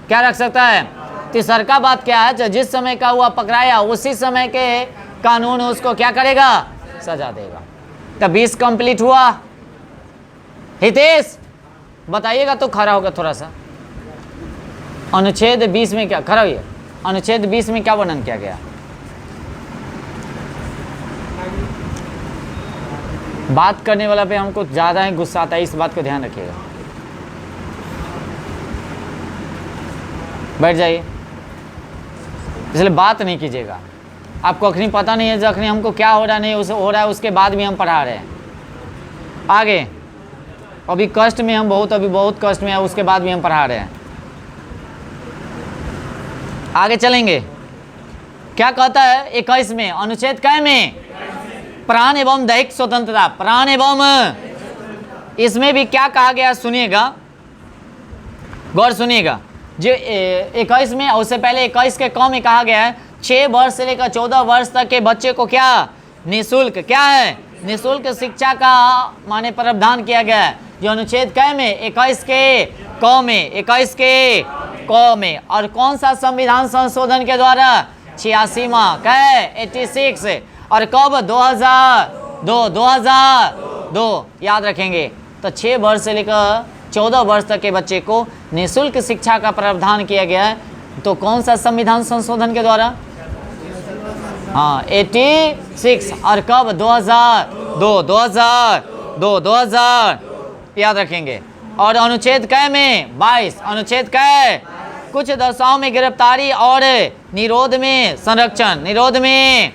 क्या रख सकता है? तीसर का बात क्या है? जो जिस समय का हुआ पकड़ाया उसी समय के कानून उसको क्या करेगा? सजा देगा। तो 20 कंप्लीट हुआ। हितेश बताइएगा तो खड़ा होगा थोड़ा सा। अनुच्छेद 20 में क्या खड़ा हुआ? अनुच्छेद 20 में क्या वर्णन किया गया? बात करने वाला पे हमको ज़्यादा ही गुस्सा आता है, इस बात को ध्यान रखिएगा। बैठ जाइए, इसलिए बात नहीं कीजिएगा। आपको अखनी पता नहीं है अखनी हमको क्या हो रहा नहीं उसे हो रहा है, उसके बाद भी हम पढ़ा रहे हैं। आगे अभी कष्ट में हम बहुत, अभी बहुत कष्ट में है, उसके बाद भी हम पढ़ा रहे हैं। आगे चलेंगे। क्या कहता है 21 में? अनुच्छेद कै में? प्राण एवं दैहिक स्वतंत्रता। प्राण एवं, इसमें भी क्या कहा गया सुनिएगा, गौर सुनिएगा। जो 21 में, उससे पहले 21 के क में कहा गया है 6 वर्ष से लेकर 14 वर्ष तक के बच्चे को क्या निःशुल्क, क्या है निःशुल्क शिक्षा का माने प्रावधान किया गया है। जो अनुच्छेद कै में? 21 के क में, 21 के क में। और कौन सा संविधान संशोधन के द्वारा? 86वां कै 86। और कब? 2002 याद रखेंगे। तो 6 वर्ष से लेकर 14 वर्ष तक के बच्चे को निःशुल्क शिक्षा का प्रावधान किया गया है। तो कौन सा संविधान संशोधन के द्वारा? हाँ 86। और कब? 2000 याद रखेंगे। और अनुच्छेद कै में? 22। अनुच्छेद कै? कुछ दशाओं में गिरफ्तारी और निरोध में संरक्षण, निरोध में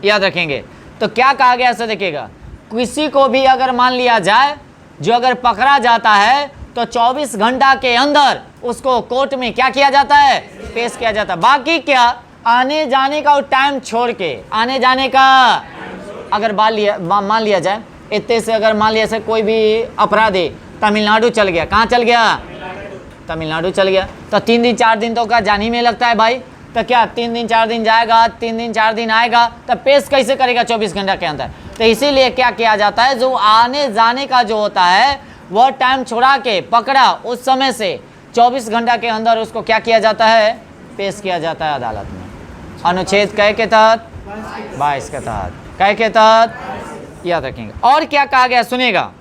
याद रखेंगे। तो क्या कहा गया ऐसा देखिएगा, किसी को भी अगर मान लिया जाए जो अगर पकड़ा जाता है तो 24 घंटा के अंदर उसको कोर्ट में क्या किया जाता है? पेश किया जाता है। बाकी क्या आने जाने का टाइम छोड़ के, आने जाने का अगर मान लिया जाए इतने से, अगर मान लिया से कोई भी अपराधी तमिलनाडु चल गया, कहाँ चल गया? तमिलनाडु चल गया, तो 3 दिन 4 दिन तो का जाने में लगता है भाई। तो क्या 3 दिन 4 दिन जाएगा, 3 दिन 4 दिन आएगा, तो पेश कैसे करेगा 24 घंटा के अंदर? तो इसीलिए क्या किया जाता है, जो आने जाने का जो होता है वह टाइम छोड़ा के पकड़ा उस समय से 24 घंटा के अंदर उसको क्या किया जाता है? पेश किया जाता है अदालत में। अनुच्छेद कै के तहत? 22 के तहत। कै के तहत? याद रखेंगे। और क्या कहा गया सुनेगा,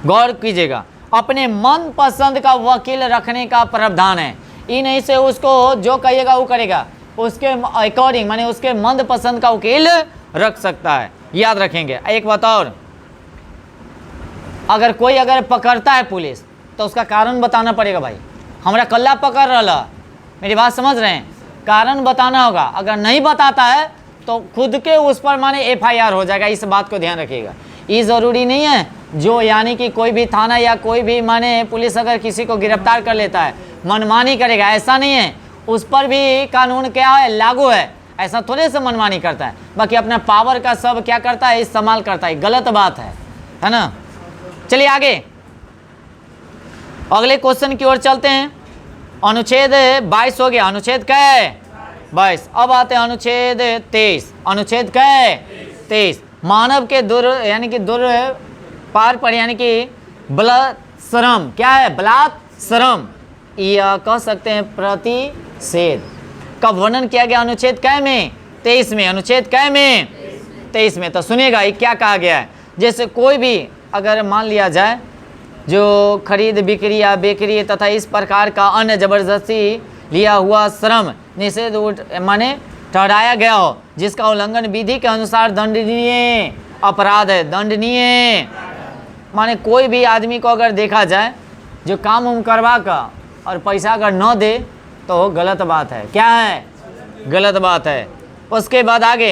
गौर कीजिएगा। अपने मन पसंद का वकील रखने का प्रावधान है। ये नहीं से उसको जो कहिएगा वो करेगा, उसके अकॉर्डिंग माने उसके मन पसंद का वकील रख सकता है। याद रखेंगे। एक बात और, अगर कोई अगर पकड़ता है पुलिस तो उसका कारण बताना पड़ेगा। भाई हमारा कल्ला पकड़ रहा, मेरी बात समझ रहे हैं, कारण बताना होगा। अगर नहीं बताता है तो खुद के उस पर माने FIR हो जाएगा। इस बात को ध्यान रखिएगा। ये ज़रूरी नहीं है जो यानी कि कोई भी थाना या कोई भी माने पुलिस अगर किसी को गिरफ्तार कर लेता है मनमानी करेगा, ऐसा नहीं है। उस पर भी कानून क्या है, लागू है। ऐसा थोड़े से मनमानी करता है, बाकी अपना पावर का सब क्या करता है, इस्तेमाल करता है। गलत बात है ना। चलिए आगे अगले क्वेश्चन की ओर चलते हैं। अनुच्छेद 22 हो गया। अनुच्छेद क्या है? 22। अब आते हैं अनुच्छेद 23। अनुच्छेद क्या है? 23। मानव के यानी कि पार पर यानी कि बलात्श्रम, क्या है? बलात्श्रम या कह सकते हैं प्रतिषेध का वर्णन किया गया अनुच्छेद कै में? 23 में। अनुच्छेद कै में? 23 में। तो सुनिएगा ये क्या कहा गया है। जैसे कोई भी अगर मान लिया जाए जो खरीद बिक्री या बेकरी तथा इस प्रकार का अन्य जबरदस्ती लिया हुआ श्रम निषेध माने ठहराया गया हो, जिसका उल्लंघन विधि के अनुसार दंडनीय अपराध है। दंडनीय माने कोई भी आदमी को अगर देखा जाए जो काम उम करवा का और पैसा अगर न दे तो गलत बात है। क्या है? गलत बात है। उसके बाद आगे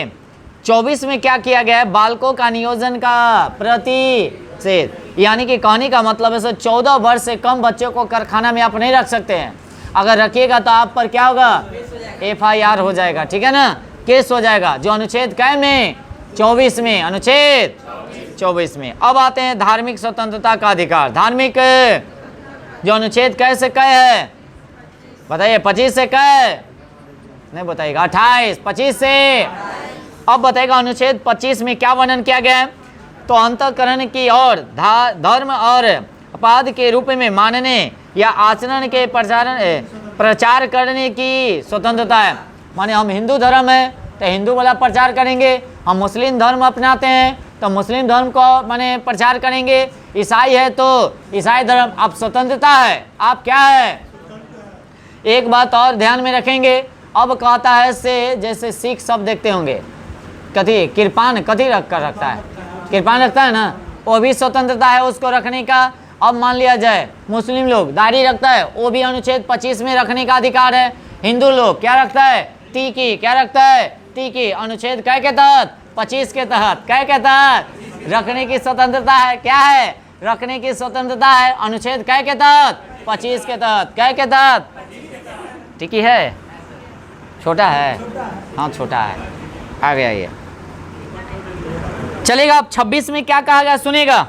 24 में क्या किया गया है? बालकों का नियोजन का प्रतिषेध, यानी कि कहने का मतलब है 14 वर्ष से कम बच्चों को कारखाना में आप नहीं रख सकते हैं। अगर रखिएगा तो आप पर क्या होगा? FIR हो जाएगा। ठीक है ना, केस हो जाएगा। जो अनुच्छेद कै में? 24 में। अनुच्छेद 24 में। अब आते हैं धार्मिक स्वतंत्रता का अधिकार। धार्मिक जो अनुच्छेद कै से कै है बताइए? 25 से कै नहीं बताइएगा? 28। 25 से। अब बताएगा अनुच्छेद 25 में क्या वर्णन किया गया है? तो अंतःकरण की और धर्म और अपराध के रूप में मानने या आचरण के प्रचार करने की स्वतंत्रता है। माने हम हिंदू धर्म है तो हिंदू वाला प्रचार करेंगे, हम मुस्लिम धर्म अपनाते हैं तो मुस्लिम धर्म को माने प्रचार करेंगे, ईसाई है तो ईसाई धर्म। आप स्वतंत्रता है, आप क्या है? एक बात और ध्यान में रखेंगे। अब कहता है से जैसे सिख सब देखते होंगे, कथी कृपान कथी रख कर रखता है? कृपान रखता है ना, वो भी स्वतंत्रता है उसको रखने का। अब मान लिया जाए मुस्लिम लोग दाढ़ी रखता है, वो भी अनुच्छेद 25 में रखने का अधिकार है। हिंदू लोग क्या रखता है? टीकी। क्या रखता है? टीकी। अनुच्छेद कै के तहत? 25 के तहत। कै के तहत? रखने की स्वतंत्रता है। क्या है? रखने की स्वतंत्रता है। अनुच्छेद कै के तहत? 25 के तहत। कै के तहत? टीकी है? छोटा है? हाँ छोटा है। आ गया ये। चलेगा। अब 26 में क्या कहा गया सुनेगा?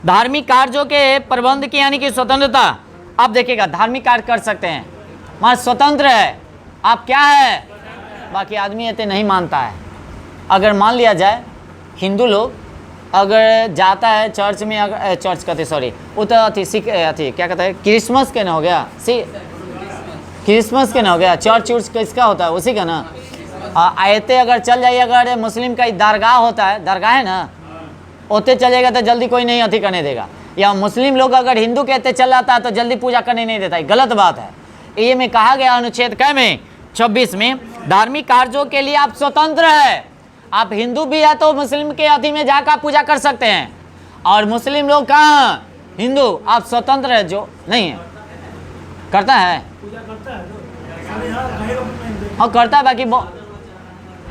धार्मिक कार्यों के प्रबंध की यानी कि स्वतंत्रता। आप देखिएगा धार्मिक कार्य कर सकते हैं, मान स्वतंत्र है। आप क्या है? बाकी आदमी ऐसे नहीं मानता है। अगर मान लिया जाए हिंदू लोग अगर जाता है चर्च में, अगर चर्च कहते सॉरी वो तो अथी सिख अथी क्या कहता है क्रिसमस के ना हो गया, क्रिसमस के ना हो गया, चर्च उर्च किसका होता है? उसी का ना। आयते अगर चल जाइए, अगर मुस्लिम का दरगाह होता है, दरगाह है ना, ओते चल जाएगा तो जल्दी कोई नहीं अथी करने देगा। या मुस्लिम लोग अगर हिंदू कहते चल जाता है तो जल्दी पूजा करने नहीं देता है। गलत बात है। ये में कहा गया अनुच्छेद कै में? 26 में। धार्मिक कार्यों के लिए आप स्वतंत्र है। आप हिंदू भी है तो मुस्लिम के अथी में जाकर पूजा कर सकते हैं, और मुस्लिम लोग कहाँ? हिंदू। आप स्वतंत्र है। जो नहीं है करता है हाँ करता है, बाकी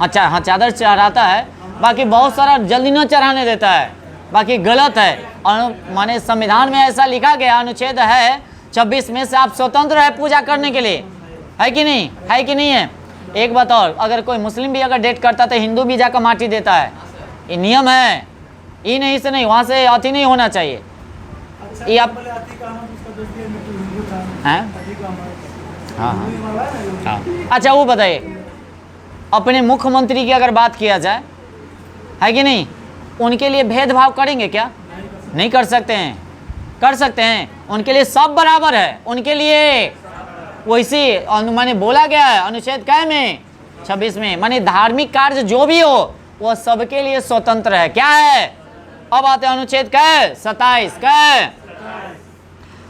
अच्छा हाँ चादर चढ़ाता है, बाकी बहुत सारा जल्दी न चढ़ाने देता है, बाकी गलत है। और माने संविधान में ऐसा लिखा गया अनुच्छेद है 26 में से आप स्वतंत्र है पूजा करने के लिए, है कि नहीं? है कि नहीं है? एक बात और, अगर कोई मुस्लिम भी अगर डेट करता तो हिंदू भी जाकर माटी देता है। ये नियम है, ये नहीं से नहीं, वहाँ से अति नहीं होना चाहिए। ये आप हैं? हाँ हाँ। अच्छा वो बताइए, अपने मुख्यमंत्री की अगर बात किया जाए, है कि नहीं, उनके लिए भेदभाव करेंगे क्या? नहीं कर सकते हैं। कर सकते हैं? उनके लिए सब बराबर है। उनके लिए वैसी माने बोला गया है अनुच्छेद कै में 26 में, माने धार्मिक कार्य जो भी हो वह सबके लिए स्वतंत्र है। क्या है? अब आते हैं अनुच्छेद कै 27 कै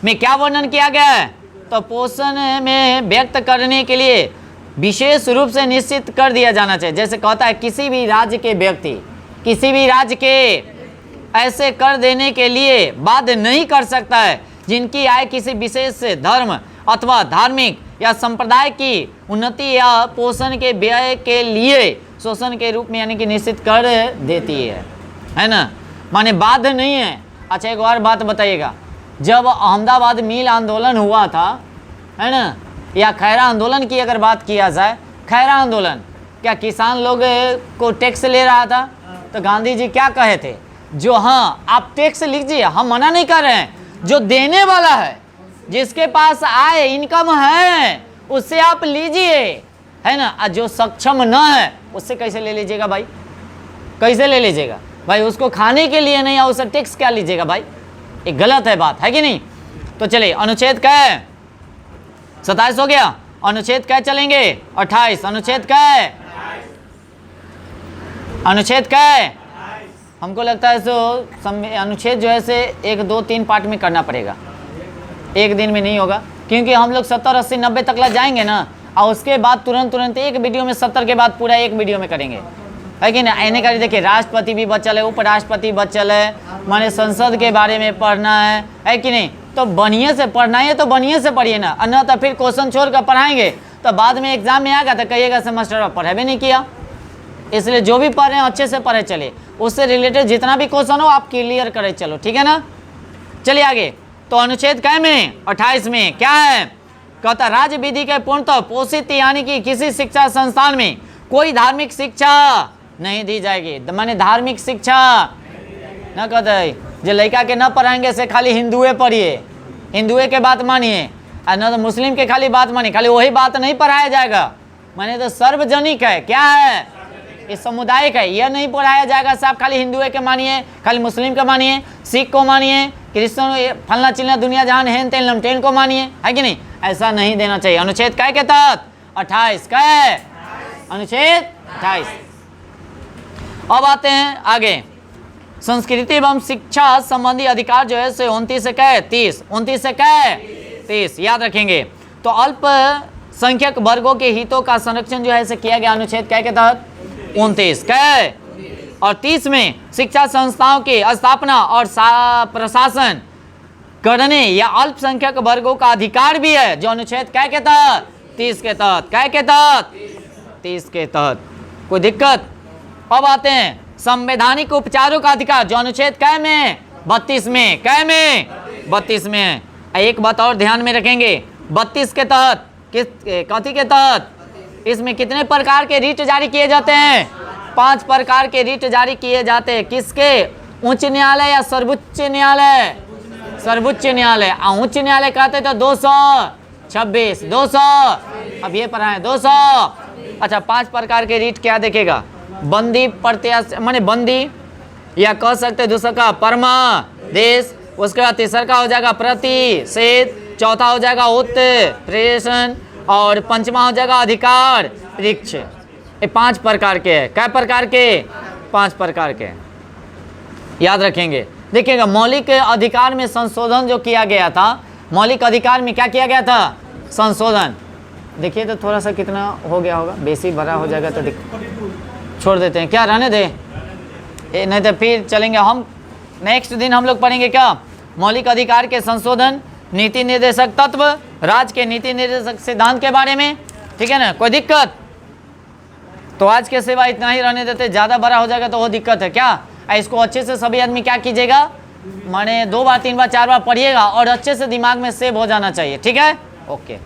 में क्या वर्णन किया गया है? तो पोषण में व्यक्त करने के लिए विशेष रूप से निश्चित कर दिया जाना चाहिए। जैसे कहता है किसी भी राज्य के व्यक्ति किसी भी राज्य के ऐसे कर देने के लिए बाध्य नहीं कर सकता है जिनकी आय किसी विशेष धर्म अथवा धार्मिक या संप्रदाय की उन्नति या पोषण के व्यय के लिए शोषण के रूप में यानी कि निश्चित कर देती है ना, माने बाध्य नहीं है। अच्छा एक और बात बताइएगा, जब अहमदाबाद मिल आंदोलन हुआ था है ना, या खैरा आंदोलन की अगर बात किया जाए, खैरा आंदोलन क्या किसान लोग को टैक्स ले रहा था? तो गांधी जी क्या कहे थे? जो हाँ आप टैक्स लीजिए, हम मना नहीं कर रहे हैं, जो देने वाला है जिसके पास आय इनकम है उससे आप लीजिए, है ना। और जो सक्षम न है उससे कैसे ले लीजिएगा भाई? कैसे ले लीजिएगा भाई? उसको खाने के लिए नहीं, उससे टैक्स क्या लीजिएगा भाई? ये गलत है बात, है कि नहीं? तो चलिए अनुच्छेद कै 27 हो गया, अनुच्छेद कै चलेंगे 28, अनुच्छेद कै अनुच्छेद कै हमको लगता है सो अनुच्छेद जो है से 1 2 3 पार्ट में करना पड़ेगा, एक दिन में नहीं होगा, क्योंकि हम लोग 70 80 90 तक ला जाएंगे ना, और उसके बाद तुरंत एक वीडियो में 70 के बाद पूरा एक वीडियो में करेंगे, है कि ना। एने का देखिए राष्ट्रपति भी बचल है, उपराष्ट्रपति बचल है, माने संसद के बारे में पढ़ना है कि नहीं। तो बढ़िया से पढ़ना है तो बढ़िया से पढ़िए ना, और न तो फिर क्वेश्चन छोड़ कर पढ़ाएंगे तो बाद में एग्जाम में आएगा तो कहिएगा सेमेस्टर पढ़े भी नहीं किया। इसलिए जो भी पढ़ रहे हैं अच्छे से पढ़े चलिए, उससे रिलेटेड जितना भी क्वेश्चन हो आप क्लियर करे चलो, ठीक है ना। चलिए आगे, तो अनुच्छेद कै में 28 में क्या है? कहता राज्य विधि के पूर्णतः पोषित यानी कि किसी शिक्षा संस्थान में कोई धार्मिक शिक्षा नहीं दी जाएगी। माने धार्मिक शिक्षा न कहते है जो लड़का के न पढ़ाएंगे से खाली हिंदुए पढ़िए, हिंदुए के बात मानिए, और न तो मुस्लिम के खाली बात मानिए, खाली वही बात नहीं पढ़ाया जाएगा। माने तो सार्वजनिक है, क्या है? इस सामुदायिक है, यह नहीं पढ़ाया जाएगा साहब खाली हिंदुए के मानिए, खाली मुस्लिम के मानिए, सिख को मानिए, क्रिश्चियन फलना चिलना दुनिया जहान हेन तेन लमटेन को मानिए, है कि नहीं। ऐसा नहीं देना चाहिए। अनुच्छेद कै के तहत 28 कै अनुच्छेद 28। अब आते हैं आगे, संस्कृति एवं शिक्षा संबंधी अधिकार जो है से 29 से कै 30, 29 से कै 30 याद रखेंगे। तो अल्पसंख्यक वर्गों के हितों का संरक्षण जो है से किया गया अनुच्छेद कै के तहत 29 कै, और 30 में शिक्षा संस्थाओं की स्थापना और प्रशासन करने या अल्पसंख्यक वर्गों का अधिकार भी है, जो अनुच्छेद कै के तहत 30 के तहत, कै के तहत 30 के तहत। कोई दिक्कत? अब आते हैं संवैधानिक उपचारों का अधिकार, जो अनुच्छेद कै में 32 में, कै में 32 में है। एक बात और ध्यान में रखेंगे, 32 के तहत किस कथी के तहत? इसमें कितने प्रकार के रिट जारी किए जाते हैं? 5 प्रकार के रिट जारी किए जाते हैं। किसके? उच्च न्यायालय या सर्वोच्च न्यायालय? सर्वोच्च न्यायालय। उच्च न्यायालय कहते तो 226 200, अब ये पढ़ा है 200। अच्छा 5 प्रकार के रिट क्या देखेगा? बंदी प्रत्याश माने बंदी, या कह सकते दूसरा का परमादेश, उसके बाद तीसरा का हो जाएगा प्रतिषेध, चौथा हो जाएगा उत्प्रेषण, और पंचमा हो जाएगा अधिकार परीक्ष। ये 5 प्रकार के हैं। क्या प्रकार के? 5 प्रकार के याद रखेंगे। देखिएगा मौलिक अधिकार में संशोधन जो किया गया था, मौलिक अधिकार में क्या किया गया था? संशोधन। देखिए तो थोड़ा सा कितना हो गया होगा, बेसी बड़ा हो जाएगा तो छोड़ देते हैं, क्या रहने दे, नहीं तो फिर चलेंगे हम नेक्स्ट दिन हम लोग पढ़ेंगे क्या? मौलिक अधिकार के संशोधन, नीति निर्देशक तत्व, राज्य के नीति निर्देशक सिद्धांत के बारे में, ठीक है ना। कोई दिक्कत? तो आज के सिवा इतना ही रहने देते, ज़्यादा बड़ा हो जाएगा तो वो दिक्कत है क्या। इसको अच्छे से सभी आदमी क्या कीजिएगा, माने 2 बार 3 बार 4 बार पढ़िएगा और अच्छे से दिमाग में सेव हो जाना चाहिए, ठीक है। ओके।